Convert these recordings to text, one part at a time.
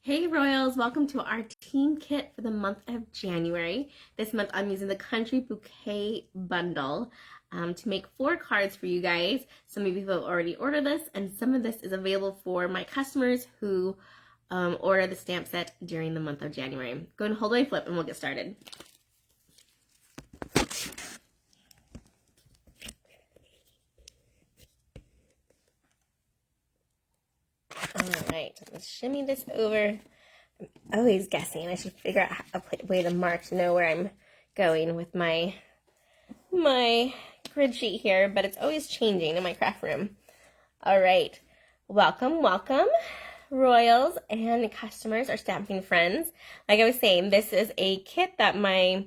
Hey Royals, welcome to our team kit for the month of January. This month I'm using the Country Bouquet bundle to make 4 cards for you guys. Some of you have already ordered this, and some of this is available for my customers who order the stamp set during the month of January. Go and hold my flip and we'll get started. Alright, let's shimmy this over. I'm always guessing. I should figure out a way to mark to know where I'm going with my grid sheet here, but it's always changing in my craft room. Alright, welcome, Royals and customers or stamping friends. Like I was saying, this is a kit that my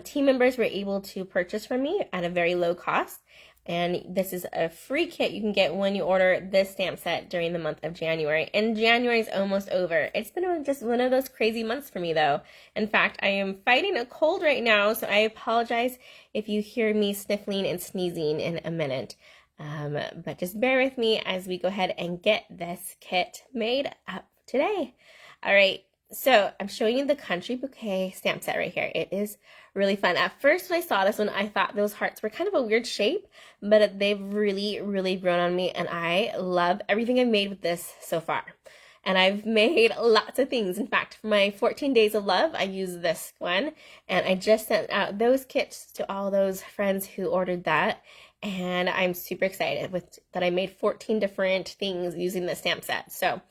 team members were able to purchase from me at a very low cost. And this is a free kit you can get when you order this stamp set during the month of January. And January is almost over. It's been just one of those crazy months for me, though. In fact, I am fighting a cold right now, so I apologize if you hear me sniffling and sneezing in a minute. But just bear with me as we go ahead and get this kit made up today. All right. So I'm showing you the Country Bouquet stamp set right here. It is really fun. At first when I saw this one, I thought those hearts were kind of a weird shape, but they've really grown on me, and I love everything I've made with this so far. And I've made lots of things. In fact, for my 14 Days of Love, I used this one, and I just sent out those kits to all those friends who ordered that. And I'm super excited that I made 14 different things using the stamp set. So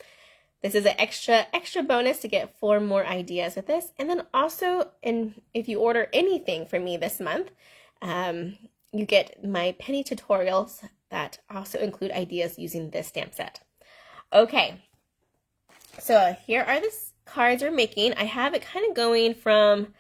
this is an extra bonus to get 4 more ideas with this. And then also, if you order anything from me this month, you get my penny tutorials that also include ideas using this stamp set. Okay, so here are the cards we're making. I have it kind of going from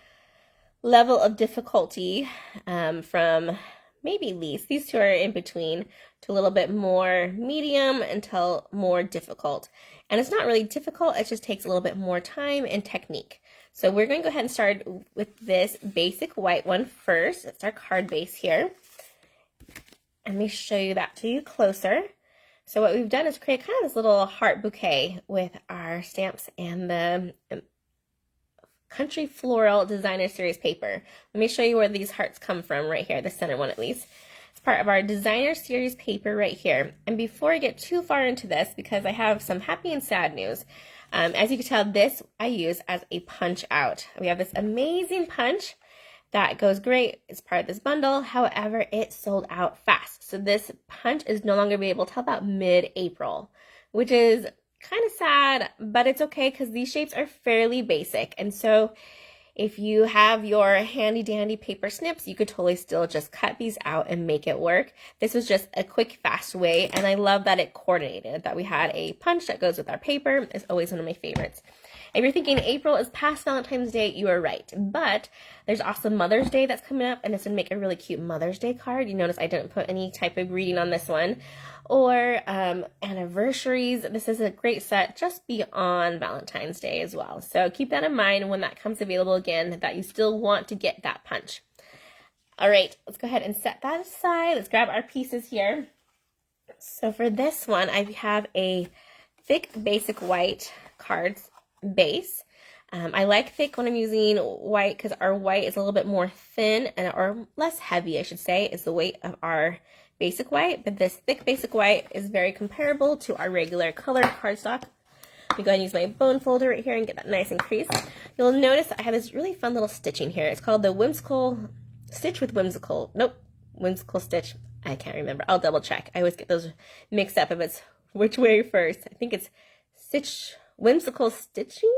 level of difficulty from maybe least. These 2 are in between, to a little bit more medium until more difficult. And it's not really difficult, it just takes a little bit more time and technique. So we're going to go ahead and start with this basic white one first. It's our card base here. Let me show you that to you closer. So what we've done is create kind of this little heart bouquet with our stamps and the Country Floral Designer Series paper. Let me show you where these hearts come from right here, the center one at least. It's part of our Designer Series paper right here. And before I get too far into this, because I have some happy and sad news, as you can tell, this I use as a punch out. We have this amazing punch that goes great. It's part of this bundle. However, it sold out fast. So this punch is no longer available till about mid-April, which is kind of sad, but it's okay because these shapes are fairly basic. And so if you have your handy dandy paper snips, you could totally still just cut these out and make it work. This was just a quick, fast way, and I love that it coordinated, that we had a punch that goes with our paper. It's always one of my favorites. If you're thinking April is past Valentine's Day, you are right. But there's also Mother's Day that's coming up, and this would make a really cute Mother's Day card. You notice I didn't put any type of greeting on this one. Or anniversaries. This is a great set just beyond Valentine's Day as well. So keep that in mind when that comes available again, that you still want to get that punch. All right, let's go ahead and set that aside. Let's grab our pieces here. So for this one, I have a thick basic white cards base. I like thick when I'm using white because our white is a little bit more thin, or less heavy, I should say, is the weight of our basic white. But this thick basic white is very comparable to our regular color cardstock. I'm going to use my bone folder right here and get that nice and creased. You'll notice I have this really fun little stitching here. It's called the Whimsical Stitch with Whimsical. Nope, Whimsical Stitch. I can't remember. I'll double check. I always get those mixed up if it's which way first. I think it's Whimsical Stitching.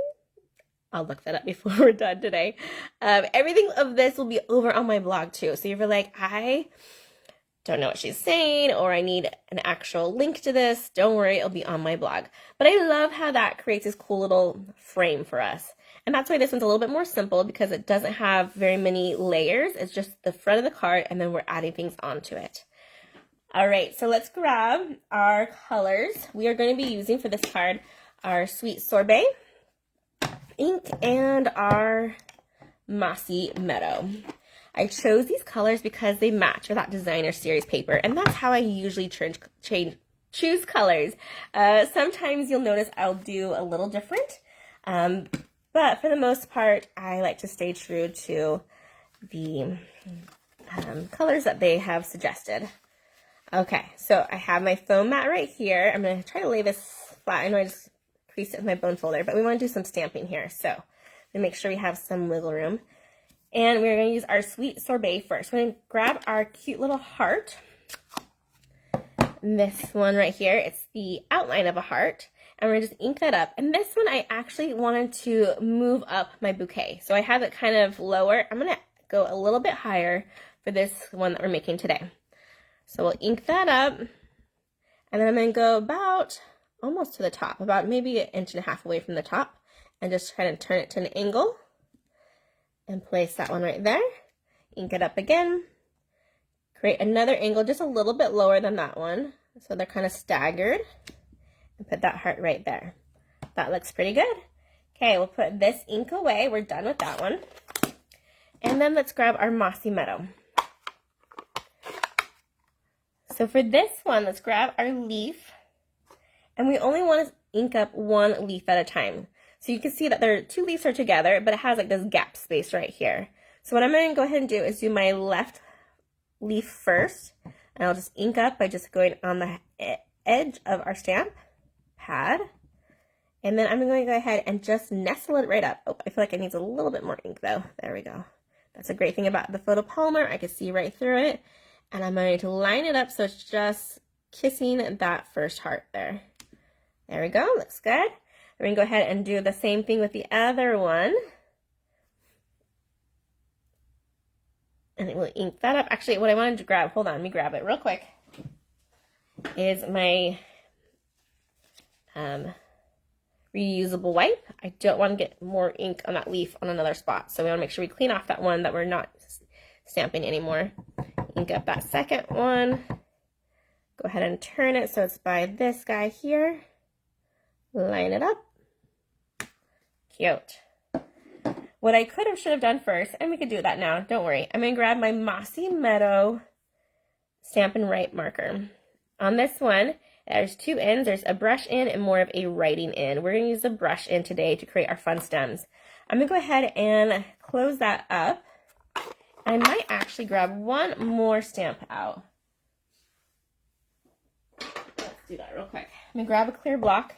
I'll look that up before we're done today. Everything of this will be over on my blog too. So if you're like, I don't know what she's saying, or I need an actual link to this, don't worry, it'll be on my blog. But I love how that creates this cool little frame for us. And that's why this one's a little bit more simple, because it doesn't have very many layers. It's just the front of the card, and then we're adding things onto it. All right, so let's grab our colors. We are going to be using for this card our Sweet Sorbet ink and our Mossy Meadow. I chose these colors because they match with that Designer Series paper, and that's how I usually choose colors. Sometimes you'll notice I'll do a little different. But for the most part, I like to stay true to the colors that they have suggested. Okay, so I have my foam mat right here. I'm going to try to lay this flat. I know I just creased it with my bone folder, but we want to do some stamping here. So to make sure we have some wiggle room. And we're going to use our sweet sorbet first. We're going to grab our cute little heart. This one right here, it's the outline of a heart. And we're going to just ink that up. And this one, I actually wanted to move up my bouquet. So I have it kind of lower. I'm going to go a little bit higher for this one that we're making today. So we'll ink that up. And then I'm going to go about almost to the top, about maybe 1.5 inches away from the top. And just try to turn it to an angle. And place that one right there. Ink it up again. Create another angle just a little bit lower than that one. So they're kind of staggered. And put that heart right there. That looks pretty good. Okay, we'll put this ink away. We're done with that one. And then let's grab our mossy meadow. So for this one, let's grab our leaf. And we only want to ink up one leaf at a time. So you can see that there 2 leaves are together, but it has like this gap space right here. So what I'm going to go ahead and do is do my left leaf first. And I'll just ink up by just going on the edge of our stamp pad. And then I'm going to go ahead and just nestle it right up. Oh, I feel like it needs a little bit more ink though. There we go. That's a great thing about the photopolymer. I can see right through it. And I'm going to line it up so it's just kissing that first heart there. There we go. Looks good. We're going to go ahead and do the same thing with the other one. And we'll ink that up. Actually, what I wanted to grab, hold on, let me grab it real quick, is my reusable wipe. I don't want to get more ink on that leaf on another spot. So we want to make sure we clean off that one that we're not stamping anymore. Ink up that second one. Go ahead and turn it so it's by this guy here. Line it up. Cute. What I could have, should have done first, and we could do that now, don't worry. I'm going to grab my Mossy Meadow Stampin' Write marker. On this one, there's 2 ends. There's a brush end and more of a writing end. We're going to use the brush end today to create our fun stems. I'm going to go ahead and close that up. I might actually grab one more stamp out. Let's do that real quick. I'm going to grab a clear block.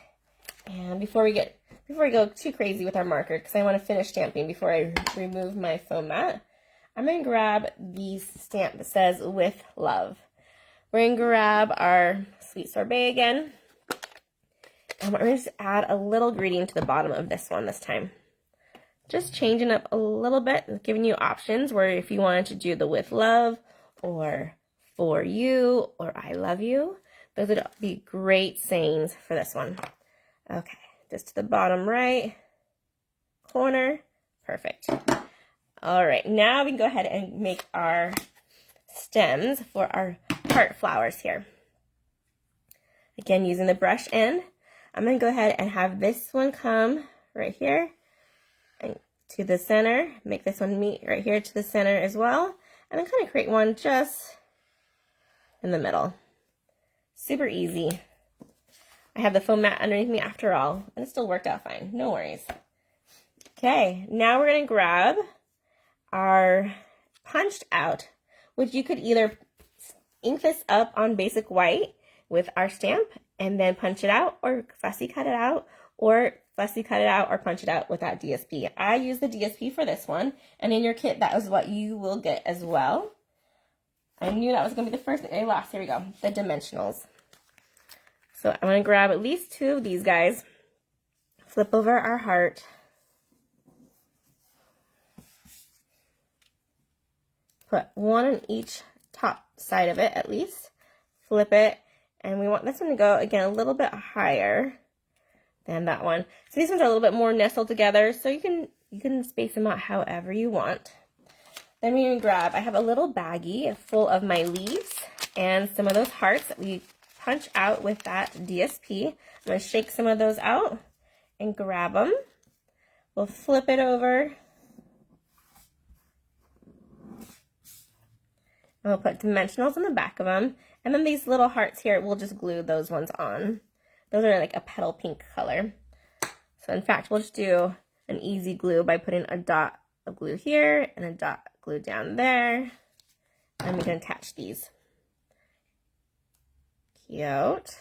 And before we go too crazy with our marker, because I want to finish stamping before I remove my foam mat, I'm going to grab the stamp that says "With Love." We're going to grab our sweet sorbet again. And we're going to just add a little greeting to the bottom of this one this time. Just changing up a little bit, giving you options where if you wanted to do the "With Love" or "For You" or "I Love You," those would be great sayings for this one. Okay, just to the bottom right corner. Perfect. All right, now we can go ahead and make our stems for our heart flowers here. Again, using the brush end, I'm going to go ahead and have this one come right here and to the center. Make this one meet right here to the center as well. And then kind of create one just in the middle. Super easy. I have the foam mat underneath me after all, and it still worked out fine. No worries. Okay, now we're going to grab our punched out, which you could either ink this up on basic white with our stamp and then punch it out, or fussy cut it out, or punch it out with that DSP. I use the DSP for this one, and in your kit, that is what you will get as well. I knew that was going to be the first thing I lost. Here we go, the dimensionals. So I'm going to grab at least 2 of these guys, flip over our heart, put one on each top side of it at least, flip it, and we want this one to go, again, a little bit higher than that one. So these ones are a little bit more nestled together, so you can space them out however you want. Then we're going to grab, I have a little baggie full of my leaves and some of those hearts that we punch out with that DSP. I'm going to shake some of those out and grab them. We'll flip it over. And we'll put dimensionals on the back of them. And then these little hearts here, we'll just glue those ones on. Those are like a petal pink color. So in fact, we'll just do an easy glue by putting a dot of glue here and a dot of glue down there. And we can attach these. Cute.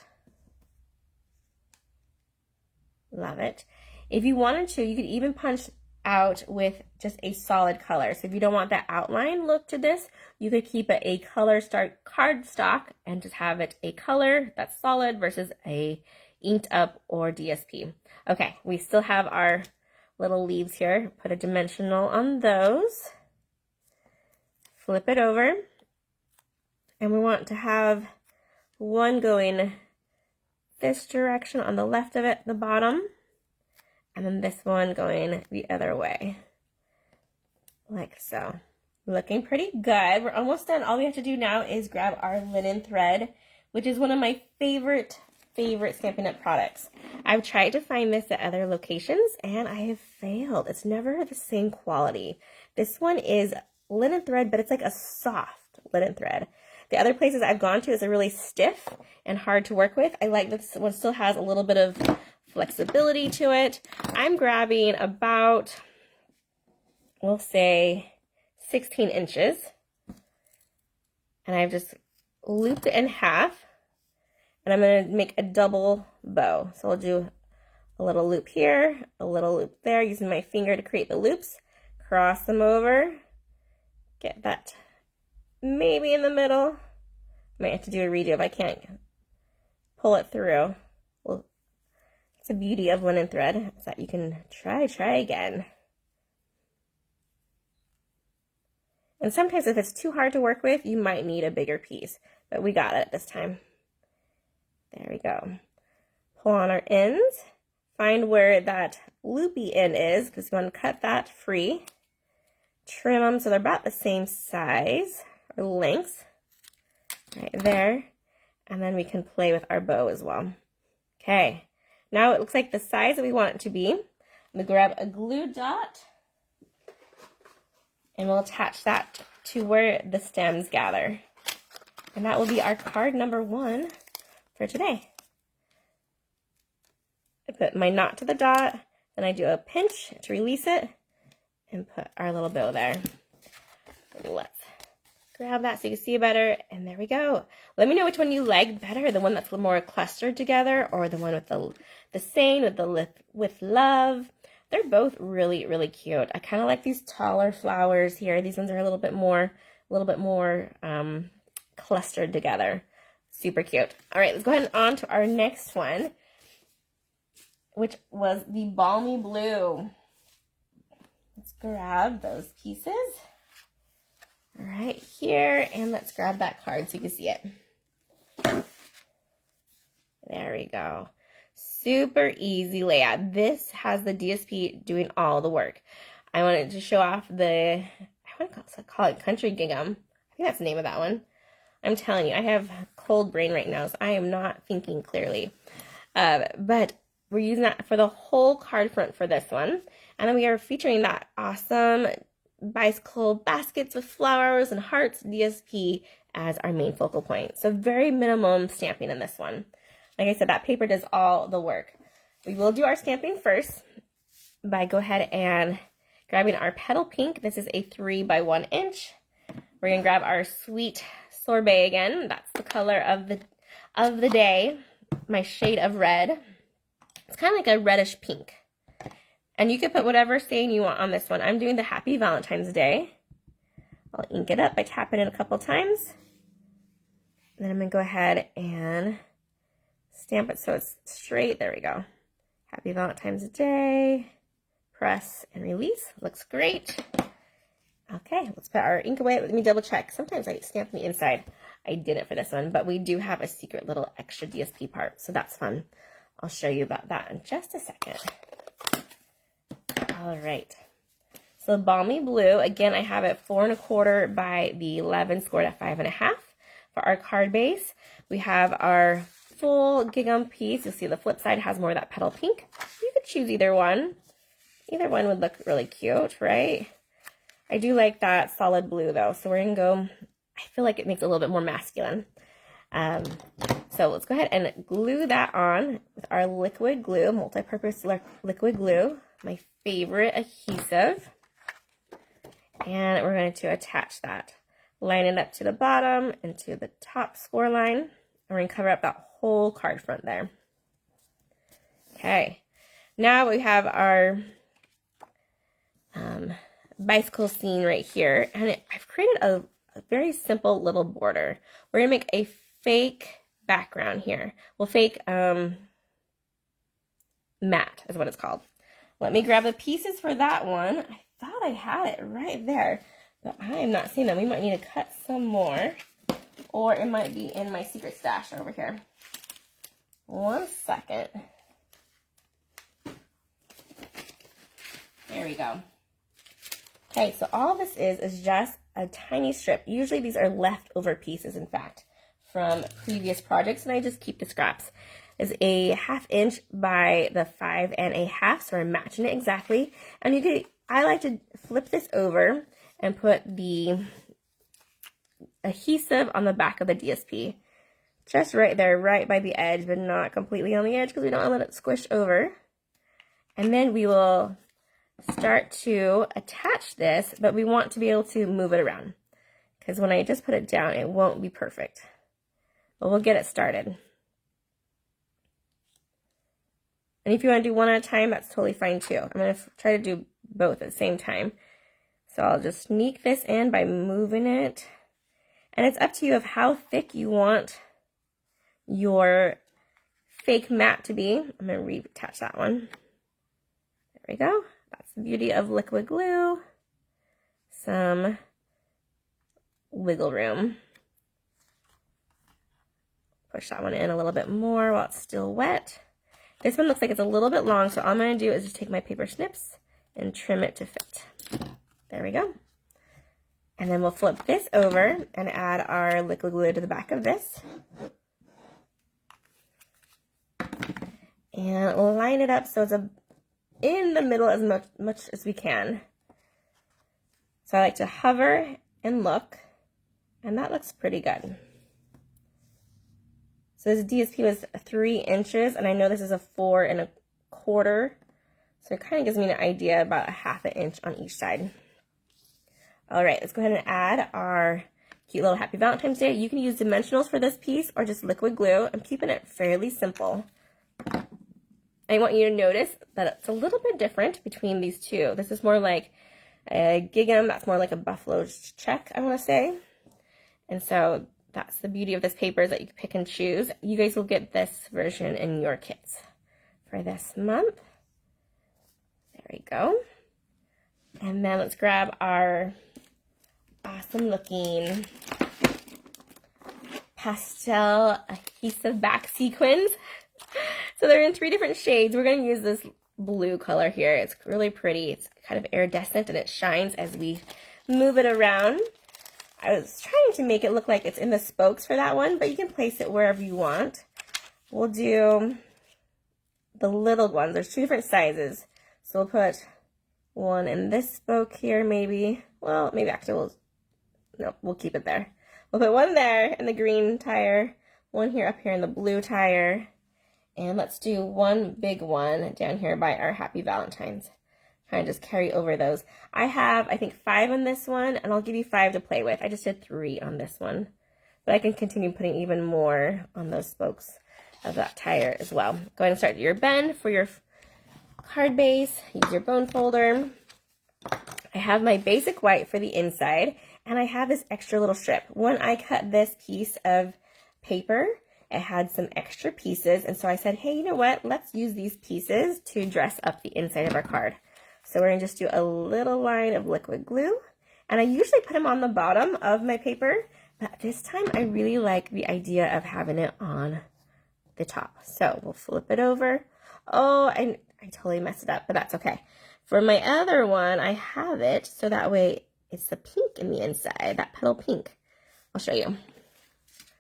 Love it. If you wanted to, you could even punch out with just a solid color. So if you don't want that outline look to this, you could keep it a color cardstock and just have it a color that's solid versus a inked up or DSP. Okay, we still have our little leaves here. Put a dimensional on those. Flip it over. And we want to have one going this direction on the left of it, the bottom. And then this one going the other way, like so. Looking pretty good. We're almost done. All we have to do now is grab our linen thread, which is one of my favorite Stampin' Up! Products. I've tried to find this at other locations and I have failed. It's never the same quality. This one is linen thread, but it's like a soft linen thread. The other places I've gone to is a really stiff and hard to work with. I like this one, still has a little bit of flexibility to it. I'm grabbing about, we'll say 16 inches. And I've just looped it in half. And I'm going to make a double bow. So I'll do a little loop here, a little loop there, using my finger to create the loops. Cross them over. Get that maybe in the middle. Might have to do a redo if I can't pull it through. Well, it's the beauty of linen thread is that you can try again. And sometimes if it's too hard to work with, you might need a bigger piece, but we got it this time. There we go. Pull on our ends, find where that loopy end is because we want to cut that free. Trim them so they're about the same size or length, right there. And then we can play with our bow as well. Okay, now it looks like the size that we want it to be. I'm gonna grab a glue dot and we'll attach that to where the stems gather. And that will be our card number 1 for today. I put my knot to the dot, then I do a pinch to release it, and put our little bow there. Let's grab that so you can see better, and there we go. Let me know which one you like better, the one that's a little more clustered together, or the one with the same, with love. They're both really cute. I kind of like these taller flowers here. These ones are a little bit more clustered together. Super cute. All right, let's go ahead and on to our next one, which was the Balmy Blue. Let's grab those pieces right here, and let's grab that card so you can see it. There we go. Super easy layout. This has the DSP doing all the work. I wanted to show off I want to call it Country Gingham. I think that's the name of that one. I'm telling you, I have cold brain right now, so I am not thinking clearly. But we're using that for the whole card front for this one. And then we are featuring that awesome bicycle baskets with flowers and hearts DSP as our main focal point. So very minimum stamping in this one. Like I said, that paper does all the work. We will do our stamping first by go ahead and grabbing our petal pink. This is a 3 by 1 inch. We're gonna grab our sweet sorbet again. That's the color of the day. My shade of red. It's kind of like a reddish pink. And you can put whatever saying you want on this one. I'm doing the Happy Valentine's Day. I'll ink it up by tapping it a couple times. And then I'm gonna go ahead and stamp it so it's straight. There we go. Happy Valentine's Day. Press and release. Looks great. Okay, let's put our ink away. Let me double check. Sometimes I stamp the inside. I didn't for this one, but we do have a secret little extra DSP part, so that's fun. I'll show you about that in just a second. All right. So Balmy Blue, again, I have it 4 1/4 by the 11 scored at 5 1/2 for our card base. We have our full gingham piece. You'll see the flip side has more of that petal pink. You could choose either one. Either one would look really cute, right? I do like that solid blue though, so we're gonna go, I feel like it makes it a little bit more masculine. So So let's go ahead and glue that on with our liquid glue, multi-purpose liquid glue, my favorite adhesive. And we're going to attach that. Line it up to the bottom and to the top score line. And we're going to cover up that whole card front there. Okay, now we have our bicycle scene right here. And I've created a very simple little border. We're going to make a fake background here. Well, fake mat is what it's called. Let me grab the pieces for that one. I thought I had it right there, but I am not seeing them. We might need to cut some more, or it might be in my secret stash over here. 1 second. There we go. Okay, so all this is just a tiny strip. Usually these are leftover pieces, in fact, from previous projects, and I just keep the scraps. Is a 1/2 inch by the 5 1/2, so I'm matching it exactly. And you could, I like to flip this over and put the adhesive on the back of the DSP. Just right there, right by the edge, but not completely on the edge because we don't want to let it squish over. And then we will start to attach this, but we want to be able to move it around because when I just put it down, it won't be perfect. But we'll get it started. And if you want to do one at a time, that's totally fine too. I'm going to try to do both at the same time. So I'll just sneak this in by moving it. And it's up to you of how thick you want your fake mat to be. I'm going to reattach that one. There we go. That's the beauty of liquid glue. Some wiggle room. Push that one in a little bit more while it's still wet. This one looks like it's a little bit long, so all I'm going to do is just take my paper snips and trim it to fit. There we go. And then we'll flip this over and add our liquid glue to the back of this. And line it up so it's in the middle as much as we can. So I like to hover and look, and that looks pretty good. So this DSP was 3 inches, and I know this is a 4 1/4. So it kind of gives me an idea about a 1/2 inch on each side. All right, let's go ahead and add our cute little Happy Valentine's Day. You can use dimensionals for this piece or just liquid glue. I'm keeping it fairly simple. I want you to notice that it's a little bit different between these two. This is more like a gingham. That's more like a buffalo check, I want to say. And so that's the beauty of this paper, is that you can pick and choose. You guys will get this version in your kits for this month. There we go. And then let's grab our awesome looking pastel adhesive back sequins. So they're in 3 different shades. We're going to use this blue color here. It's really pretty. It's kind of iridescent and it shines as we move it around. I was trying to make it look like it's in the spokes for that one, but you can place it wherever you want. We'll do the little ones. There's 2 different sizes. So we'll put one in this spoke here, maybe. Well, maybe actually we'll keep it there. We'll put one there in the green tire, one here up here in the blue tire, and let's do one big one down here by our Happy Valentine's. Kind of just carry over those. I have, I think, 5 on this one, and I'll give you 5 to play with. I just did 3 on this one. But I can continue putting even more on those spokes of that tire as well. Go ahead and start your bend for your card base. Use your bone folder. I have my basic white for the inside, and I have this extra little strip. When I cut this piece of paper, it had some extra pieces, and so I said, hey, you know what? Let's use these pieces to dress up the inside of our card. So we're going to just do a little line of liquid glue. And I usually put them on the bottom of my paper, but this time I really like the idea of having it on the top. So we'll flip it over. Oh, I totally messed it up, but that's okay. For my other one, I have it so that way it's the pink in the inside, that petal pink. I'll show you.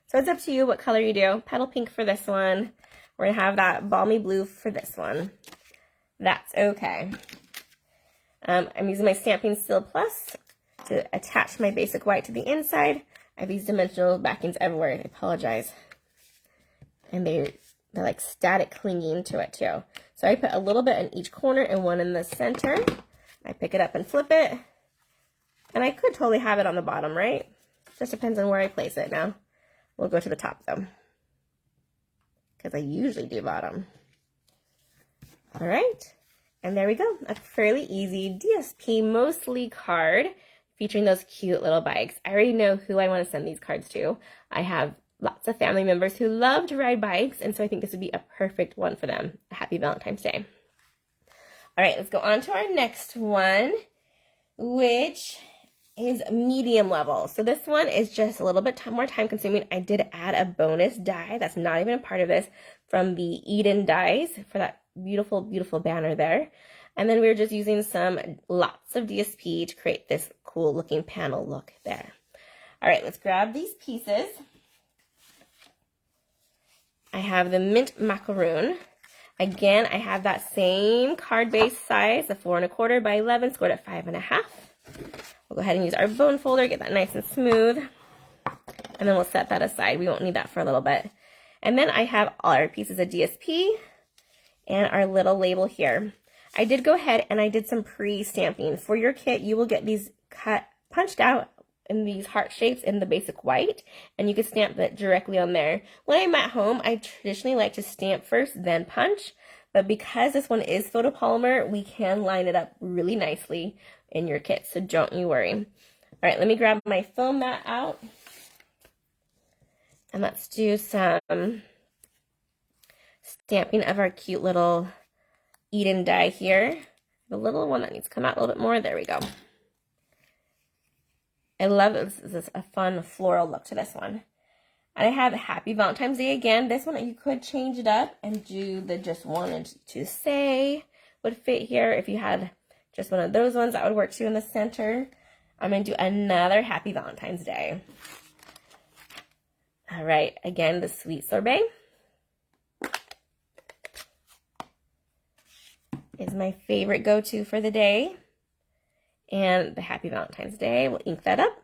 So it's up to you what color you do. Petal pink for this one. We're going to have that balmy blue for this one. That's okay. I'm using my Stampin Steel Plus to attach my basic white to the inside. I have these dimensional backings everywhere. I apologize. And they're like static clinging to it too. So I put a little bit in each corner and one in the center. I pick it up and flip it. And I could totally have it on the bottom, right? Just depends on where I place it now. We'll go to the top though, because I usually do bottom. All right, and there we go. A fairly easy DSP mostly card featuring those cute little bikes. I already know who I want to send these cards to. I have lots of family members who love to ride bikes, and so I think this would be a perfect one for them. Happy Valentine's Day. All right, let's go on to our next one, which is medium level. So this one is just a little bit more time consuming. I did add a bonus die that's not even a part of this from the Eden dies for that beautiful, beautiful banner there. And then we were just using lots of DSP to create this cool looking panel look there. All right, let's grab these pieces. I have the mint macaroon. Again, I have that same card base size, the 4 1/4 by 11, scored at 5 1/2. We'll go ahead and use our bone folder, get that nice and smooth, and then we'll set that aside. We won't need that for a little bit. And then I have all our pieces of DSP and our little label here. I did go ahead and I did some pre-stamping. For your kit, you will get these punched out in these heart shapes in the basic white, and you can stamp that directly on there. When I'm at home, I traditionally like to stamp first, then punch, but because this one is photopolymer, we can line it up really nicely in your kit, so don't you worry. All right, let me grab my foam mat out, and let's do some stamping of our cute little Eden die here. The little one that needs to come out a little bit more. There we go. I love this. This is a fun floral look to this one. And I have Happy Valentine's Day again. This one, you could change it up and do the just wanted to say would fit here. If you had just one of those ones, that would work too in the center. I'm going to do another Happy Valentine's Day. All right, again, the sweet sorbet is my favorite go-to for the day. And the Happy Valentine's Day, we'll ink that up.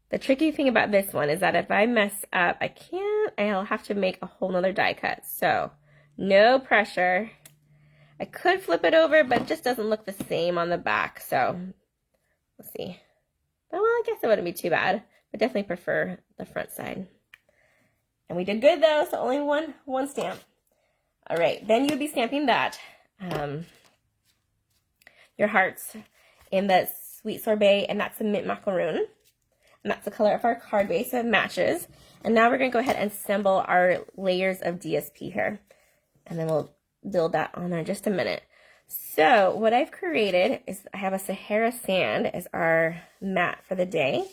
The tricky thing about this one is that if I mess up, I'll have to make a whole nother die cut. So no pressure. I could flip it over, but it just doesn't look the same on the back. So let's see. Well, I guess it wouldn't be too bad, but definitely prefer the front side. And we did good though, so only one stamp. All right, then you'll be stamping that. Your hearts in the sweet sorbet, and that's the mint macaroon. And that's the color of our card base, so it matches. And now we're going to go ahead and assemble our layers of DSP here. And then we'll build that on there in just a minute. So what I've created is I have a Sahara sand as our mat for the day.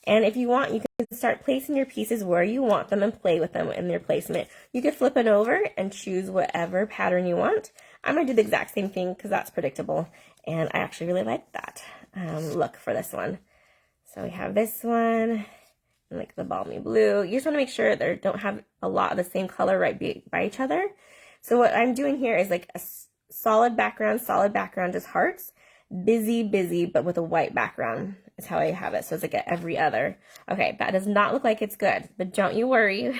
And if you want, you can start placing your pieces where you want them and play with them in their placement. You can flip it over and choose whatever pattern you want. I'm going to do the exact same thing because that's predictable. And I actually really like that look for this one. So we have this one, and like the balmy blue. You just want to make sure they don't have a lot of the same color right by each other. So what I'm doing here is like a solid background, just hearts. Busy, but with a white background is how I have it. So it's like every other. Okay, that does not look like it's good, but don't you worry.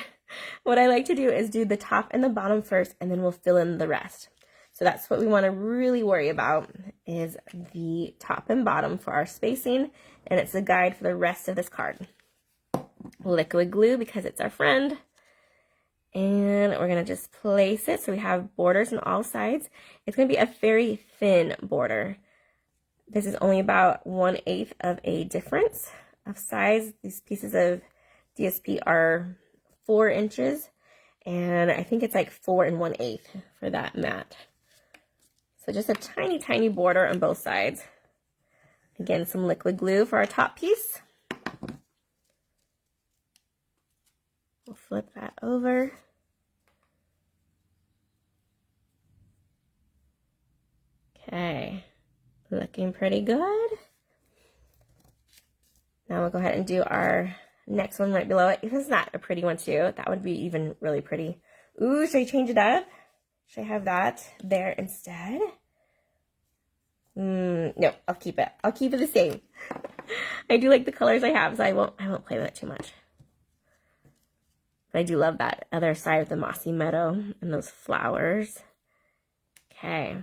What I like to do is do the top and the bottom first, and then we'll fill in the rest. So that's what we want to really worry about is the top and bottom for our spacing, and it's a guide for the rest of this card. Liquid glue because it's our friend. And we're going to just place it so we have borders on all sides. It's going to be a very thin border. This is only about 1/8 of a difference of size. These pieces of DSP are 4 inches, and I think it's like 4 1/8 for that mat. So just a tiny, tiny border on both sides. Again, some liquid glue for our top piece. We'll flip that over. Okay, looking pretty good. Now we'll go ahead and do our next one right below it. If it's not a pretty one too, that would be even really pretty. Ooh, should I change it up? Should I have that there instead? No, I'll keep it. I'll keep it the same. I do like the colors I have, so I won't play with it too much. But I do love that other side of the mossy meadow and those flowers. Okay.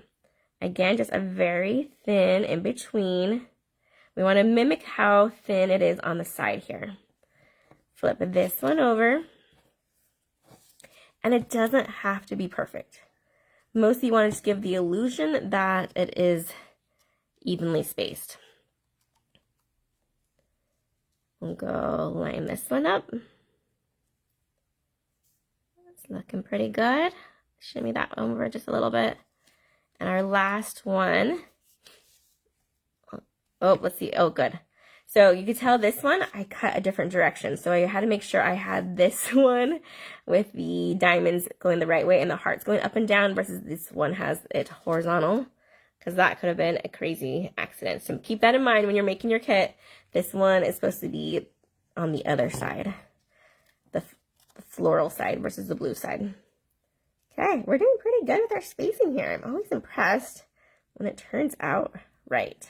Again, just a very thin in between. We want to mimic how thin it is on the side here. Flip this one over. And it doesn't have to be perfect. Mostly you want to just give the illusion that it is evenly spaced. We'll go line this one up. It's looking pretty good. Shimmy that over just a little bit. And our last one. Oh, let's see. Oh, good. So you can tell this one, I cut a different direction. So I had to make sure I had this one with the diamonds going the right way and the hearts going up and down versus this one has it horizontal, because that could have been a crazy accident. So keep that in mind when you're making your kit. This one is supposed to be on the other side, the floral side versus the blue side. Okay, we're doing pretty good with our spacing here. I'm always impressed when it turns out right.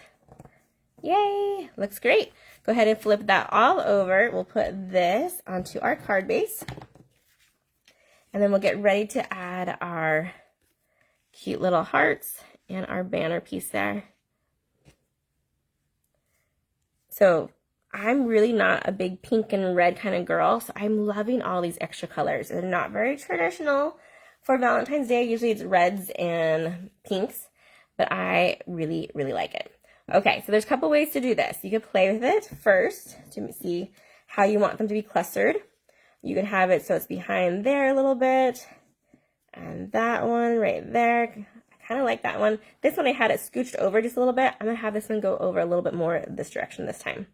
Yay, looks great. Go ahead and flip that all over. We'll put this onto our card base. And then we'll get ready to add our cute little hearts and our banner piece there. So I'm really not a big pink and red kind of girl, so I'm loving all these extra colors. They're not very traditional for Valentine's Day. Usually it's reds and pinks, but I really, really like it. Okay, so there's a couple ways to do this. You could play with it first to see how you want them to be clustered. You can have it so it's behind there a little bit, and that one right there. I kind of like that one. This one I had it scooched over just a little bit. I'm going to have this one go over a little bit more this direction this time.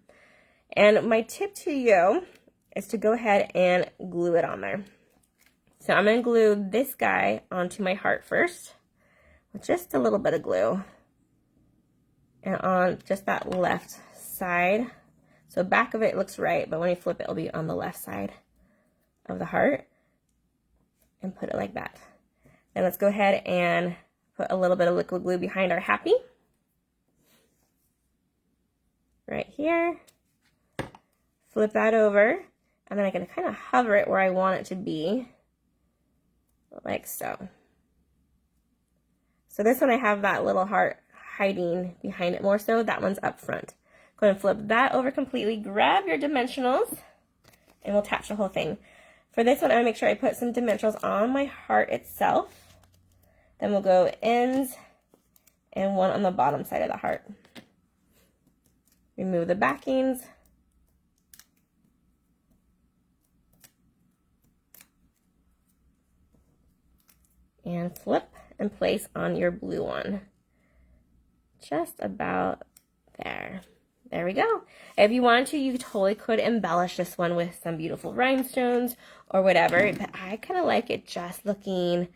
And my tip to you is to go ahead and glue it on there. So I'm going to glue this guy onto my heart first with just a little bit of glue. And on just that left side. So back of it looks right, but when you flip it, it'll be on the left side of the heart. And put it like that. Then let's go ahead and put a little bit of liquid glue behind our happy. Right here. Flip that over. And then I can kind of hover it where I want it to be. Like so. So this one I have that little heart hiding behind it more so. That one's up front. Go ahead and flip that over completely. Grab your dimensionals and we'll attach the whole thing. For this one, I'm going to make sure I put some dimensionals on my heart itself. Then we'll go ends and one on the bottom side of the heart. Remove the backings. And flip and place on your blue one. Just about there. There we go. If you wanted to, you totally could embellish this one with some beautiful rhinestones or whatever, but I kind of like it just looking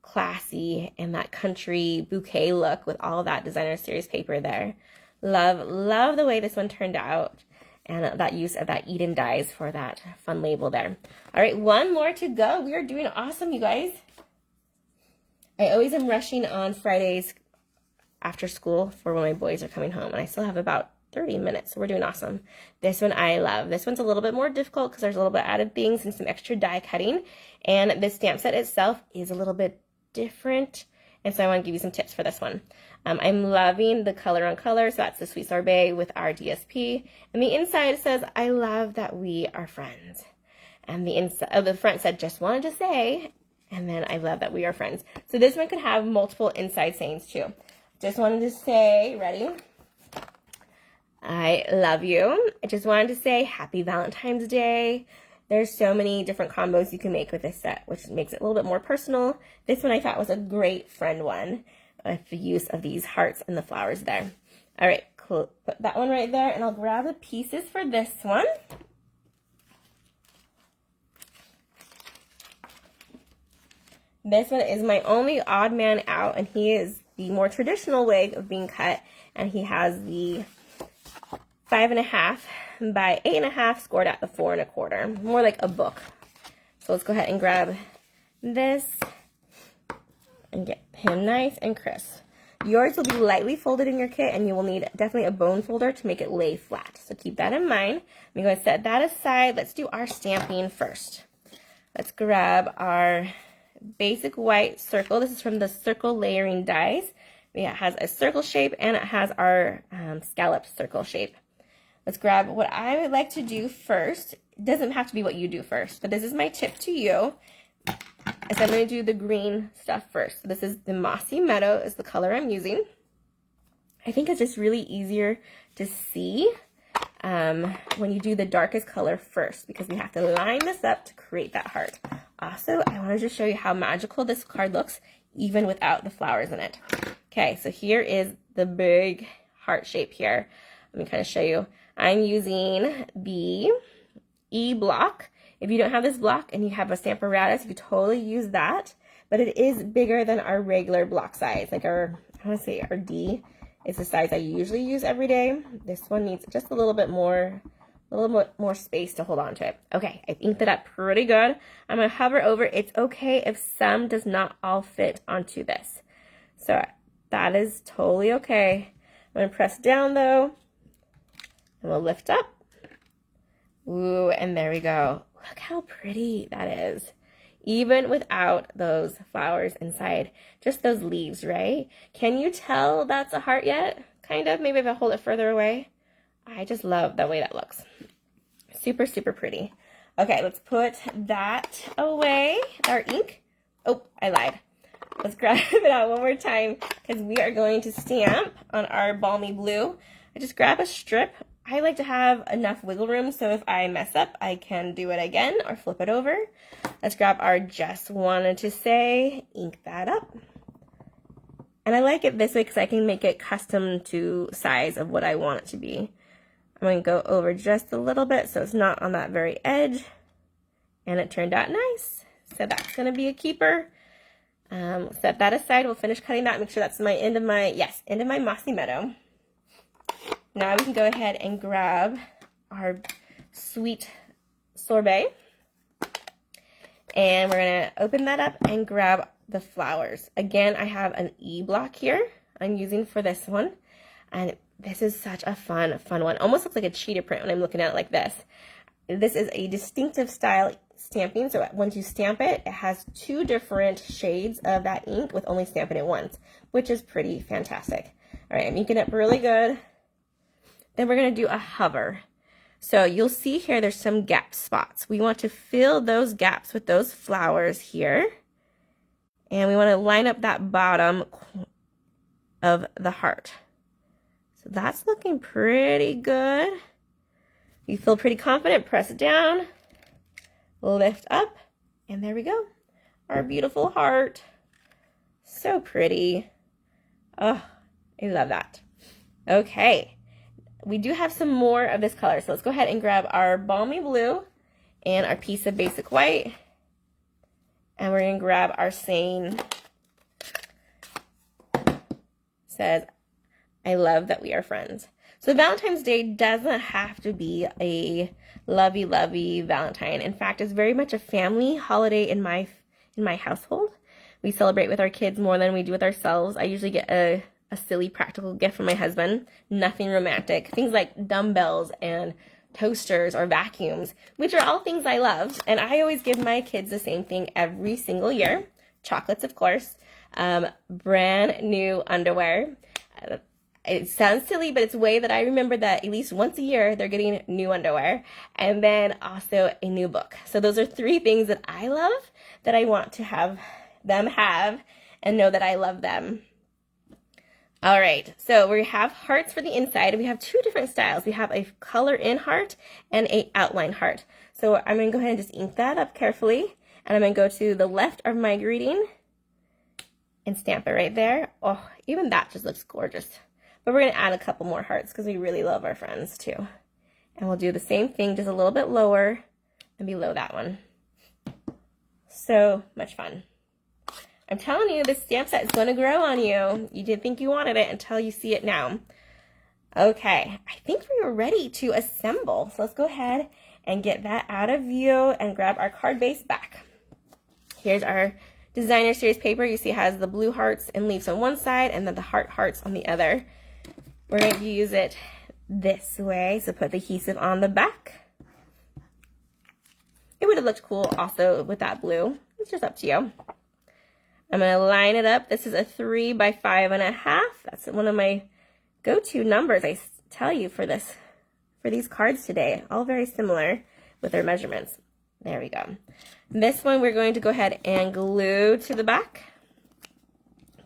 classy and that country bouquet look with all that designer series paper there. Love the way this one turned out and that use of that Eden dies for that fun label there. All right, one more to go. We are doing awesome, you guys. I always am rushing on Fridays after school for when my boys are coming home, and I still have about 30 minutes, so we're doing awesome. This one I love. This one's a little bit more difficult because there's a little bit added things and some extra die cutting, and this stamp set itself is a little bit different, and so I want to give you some tips for this one. I'm loving the color on color, so that's the Sweet Sorbet with our DSP, and the inside says, I love that we are friends, and the inside, the front said, just wanted to say, and then I love that we are friends. So this one could have multiple inside sayings too. Just wanted to say, ready? I love you. I just wanted to say happy Valentine's Day. There's so many different combos you can make with this set, which makes it a little bit more personal. This one I thought was a great friend one with the use of these hearts and the flowers there. All right, cool. Put that one right there, and I'll grab the pieces for this one. This one is my only odd man out, and he is the more traditional way of being cut, and he has the 5.5 by 8.5 scored at the 4 1/4, more like a book. So let's go ahead and grab this and get him nice and crisp. Yours will be lightly folded in your kit, and you will need definitely a bone folder to make it lay flat. So keep that in mind. I'm going to set that aside. Let's do our stamping first. Let's grab our basic white circle. This is from the circle layering dies. It has a circle shape and it has our scallop circle shape. Let's grab what I would like to do first. It doesn't have to be what you do first, but this is my tip to you. Is I'm going to do the green stuff first. So this is the Mossy Meadow is the color I'm using. I think it's just really easier to see when you do the darkest color first, because we have to line this up to create that heart. Also, I wanted to show you how magical this card looks even without the flowers in it. Okay, so here is the big heart shape here. Let me kind of show you. I'm using the E block. If you don't have this block and you have a Stamparatus, you could totally use that, but it is bigger than our regular block size. Like our, I want to say our D is the size I usually use every day. This one needs just a little bit more space to hold on to it. Okay, I inked it up pretty good. I'm gonna hover over. It's okay if some does not all fit onto this. So that is totally okay. I'm gonna press down though, and we'll lift up. Ooh, and there we go. Look how pretty that is. Even without those flowers inside, just those leaves, right? Can you tell that's a heart yet? Kind of, maybe if I hold it further away. I just love the way that looks. Super, super pretty. Okay, let's put that away, our ink. Oh, I lied. Let's grab it out one more time because we are going to stamp on our balmy blue. I just grab a strip. I like to have enough wiggle room so if I mess up, I can do it again or flip it over. Let's grab our just wanted to say, ink that up. And I like it this way because I can make it custom to size of what I want it to be. I'm going to go over just a little bit so it's not on that very edge. And it turned out nice. So that's going to be a keeper. Set that aside. We'll finish cutting that. Make sure that's my end of my Mossy Meadow. Now we can go ahead and grab our sweet sorbet. And we're going to open that up and grab the flowers. Again, I have an E block here I'm using for this one. And this is such a fun one. Almost looks like a cheetah print when I'm looking at it like this. This is a distinctive style stamping. So once you stamp it, it has 2 different shades of that ink with only stamping it once, which is pretty fantastic. All right, I'm inking up really good. Then we're going to do a hover. So you'll see here there's some gap spots. We want to fill those gaps with those flowers here. And we want to line up that bottom of the heart. So that's looking pretty good. You feel pretty confident, press it down, lift up, and there we go. Our beautiful heart. So pretty. Oh, I love that. Okay. We do have some more of this color, so let's go ahead and grab our balmy blue and our piece of basic white, and we're going to grab our saying. Says, I love that we are friends. So Valentine's Day doesn't have to be a lovey-lovey Valentine. In fact, it's very much a family holiday in my household. We celebrate with our kids more than we do with ourselves. I usually get a silly practical gift from my husband, nothing romantic. Things like dumbbells and toasters or vacuums, which are all things I love. And I always give my kids the same thing every single year. Chocolates, of course. Brand new underwear. It sounds silly, but it's a way that I remember that at least once a year they're getting new underwear. And then also a new book. So those are 3 things that I love that I want to have them have and know that I love them. All right, so we have hearts for the inside. We have 2 different styles. We have a color in heart and a outline heart. So I'm going to go ahead and just ink that up carefully. And I'm going to go to the left of my greeting and stamp it right there. Oh, even that just looks gorgeous. But we're going to add a couple more hearts because we really love our friends too. And we'll do the same thing, just a little bit lower and below that one. So much fun. I'm telling you, this stamp set is going to grow on you. You didn't think you wanted it until you see it now. Okay, I think we are ready to assemble. So let's go ahead and get that out of view and grab our card base back. Here's our designer series paper. You see it has the blue hearts and leaves on one side and then the hearts on the other. We're going to use it this way. So put the adhesive on the back. It would have looked cool also with that blue. It's just up to you. I'm going to line it up. This is a 3 by 5.5. That's one of my go-to numbers, I tell you, for these cards today. All very similar with their measurements. There we go. This one we're going to go ahead and glue to the back.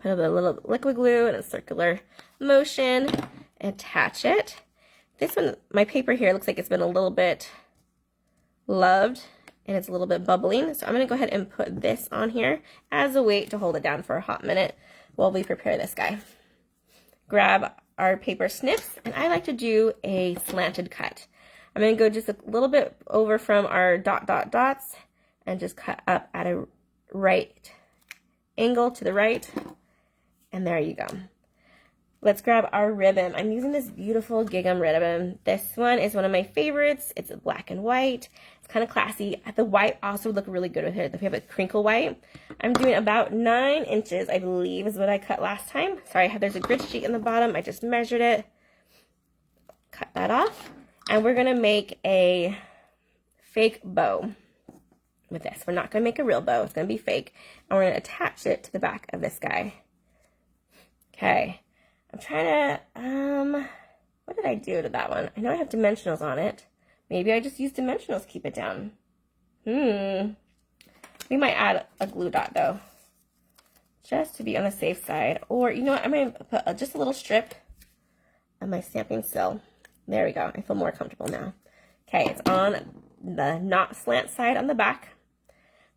Put a little liquid glue in a circular motion. Attach it. This one, my paper here looks like it's been a little bit loved and it's a little bit bubbling. So I'm going to go ahead and put this on here as a weight to hold it down for a hot minute while we prepare this guy. Grab our paper snips, and I like to do a slanted cut. I'm going to go just a little bit over from our dots and just cut up at a right angle to the right. And there you go. Let's grab our ribbon. I'm using this beautiful gingham ribbon. This one is one of my favorites. It's black and white. It's kind of classy. The white also would look really good with it. If we have a crinkle white, I'm doing about 9 inches, I believe, is what I cut last time. Sorry, there's a grid sheet in the bottom. I just measured it. Cut that off. And we're going to make a fake bow with this. We're not going to make a real bow. It's going to be fake. And we're going to attach it to the back of this guy. Okay. I'm trying to, what did I do to that one? I know I have dimensionals on it. Maybe I just use dimensionals to keep it down. We might add a glue dot though, just to be on the safe side. Or, you know what, I'm going to put just a little strip of my stamping sill. There we go. I feel more comfortable now. Okay, it's on the not slant side on the back.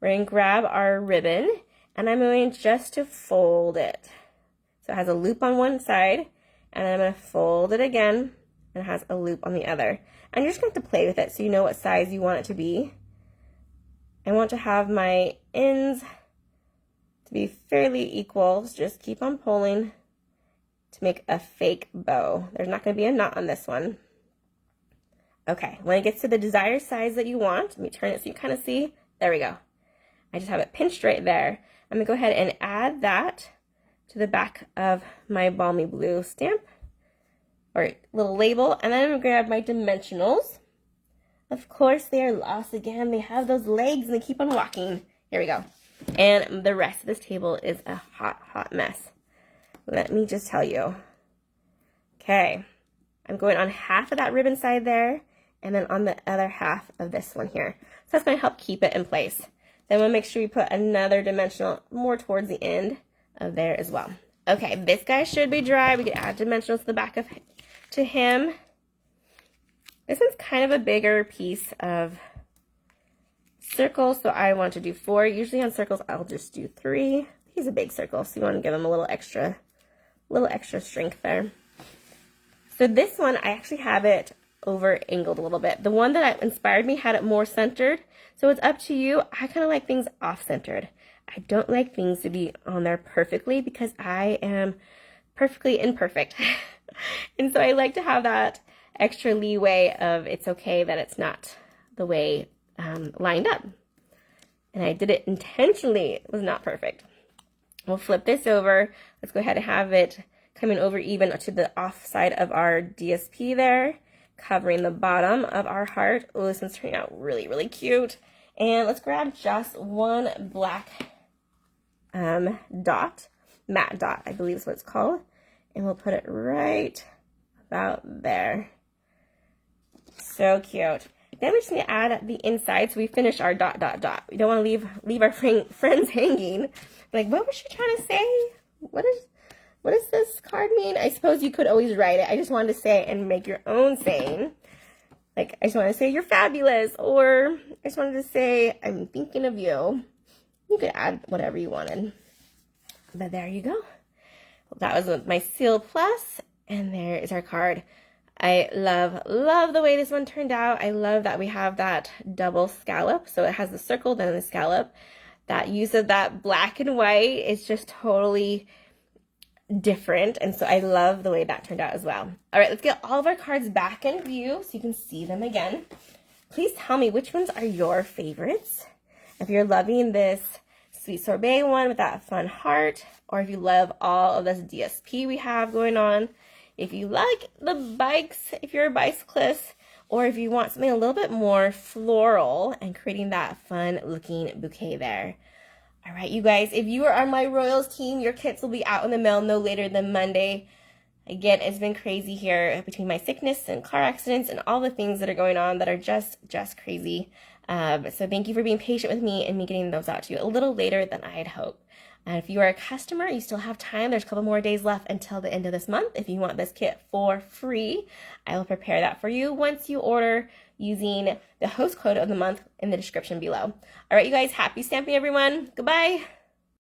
We're going to grab our ribbon, and I'm going just to fold it. So it has a loop on one side, and then I'm going to fold it again, and it has a loop on the other. And you're just going to have to play with it so you know what size you want it to be. I want to have my ends to be fairly equal, so just keep on pulling to make a fake bow. There's not going to be a knot on this one. Okay, when it gets to the desired size that you want, let me turn it so you kind of see. There we go. I just have it pinched right there. I'm going to go ahead and add that to the back of my balmy blue stamp or little label, and then I'm going to grab my dimensionals. Of course, they are lost again. They have those legs and they keep on walking. Here we go. And the rest of this table is a hot, hot mess. Let me just tell you. Okay, I'm going on half of that ribbon side there, and then on the other half of this one here. So that's going to help keep it in place. Then we'll make sure we put another dimensional more towards the end of there as well. Okay, this guy should be dry. We can add dimensionals to the back of to him. This one's kind of a bigger piece of circles, so I want to do 4. Usually on circles, I'll just do 3. He's a big circle, so you want to give him a little extra strength there. So this one, I actually have it over angled a little bit. The one that inspired me had it more centered, so it's up to you. I kind of like things off-centered. I don't like things to be on there perfectly because I am perfectly imperfect. And so I like to have that extra leeway of it's okay that it's not the way lined up. And I did it intentionally. It was not perfect. We'll flip this over. Let's go ahead and have it coming over even to the off side of our DSP there, covering the bottom of our heart. Oh, this one's turning out really, really cute. And let's grab just one black dot, matte dot, I believe is what it's called. And we'll put it right about there. So cute. Then we just need to add the inside, so we finish our dot, dot, dot. We don't want to leave our friends hanging. Like, what was she trying to say? What does this card mean? I suppose you could always write it. I just wanted to say it and make your own saying. Like, I just want to say you're fabulous, or I just wanted to say I'm thinking of you. You could add whatever you wanted. But there you go. That was my Seal Plus, and there is our card. I love the way this one turned out. I love that we have that double scallop. So it has the circle, then the scallop. That use of that black and white is just totally different. And so I love the way that turned out as well. All right, let's get all of our cards back in view so you can see them again. Please tell me which ones are your favorites. If you're loving this Sweet Sorbet one with that fun heart, or if you love all of this DSP we have going on. If you like the bikes, if you're a bicyclist, or if you want something a little bit more floral and creating that fun looking bouquet there. All right, you guys, if you are on my Royals team, your kits will be out in the mail no later than Monday. Again, it's been crazy here between my sickness and car accidents and all the things that are going on that are just crazy. So thank you for being patient with me and me getting those out to you a little later than I had hoped. And if you are a customer, you still have time. There's a couple more days left until the end of this month. If you want this kit for free, I will prepare that for you once you order using the host code of the month in the description below. All right, you guys, happy stamping, everyone. Goodbye.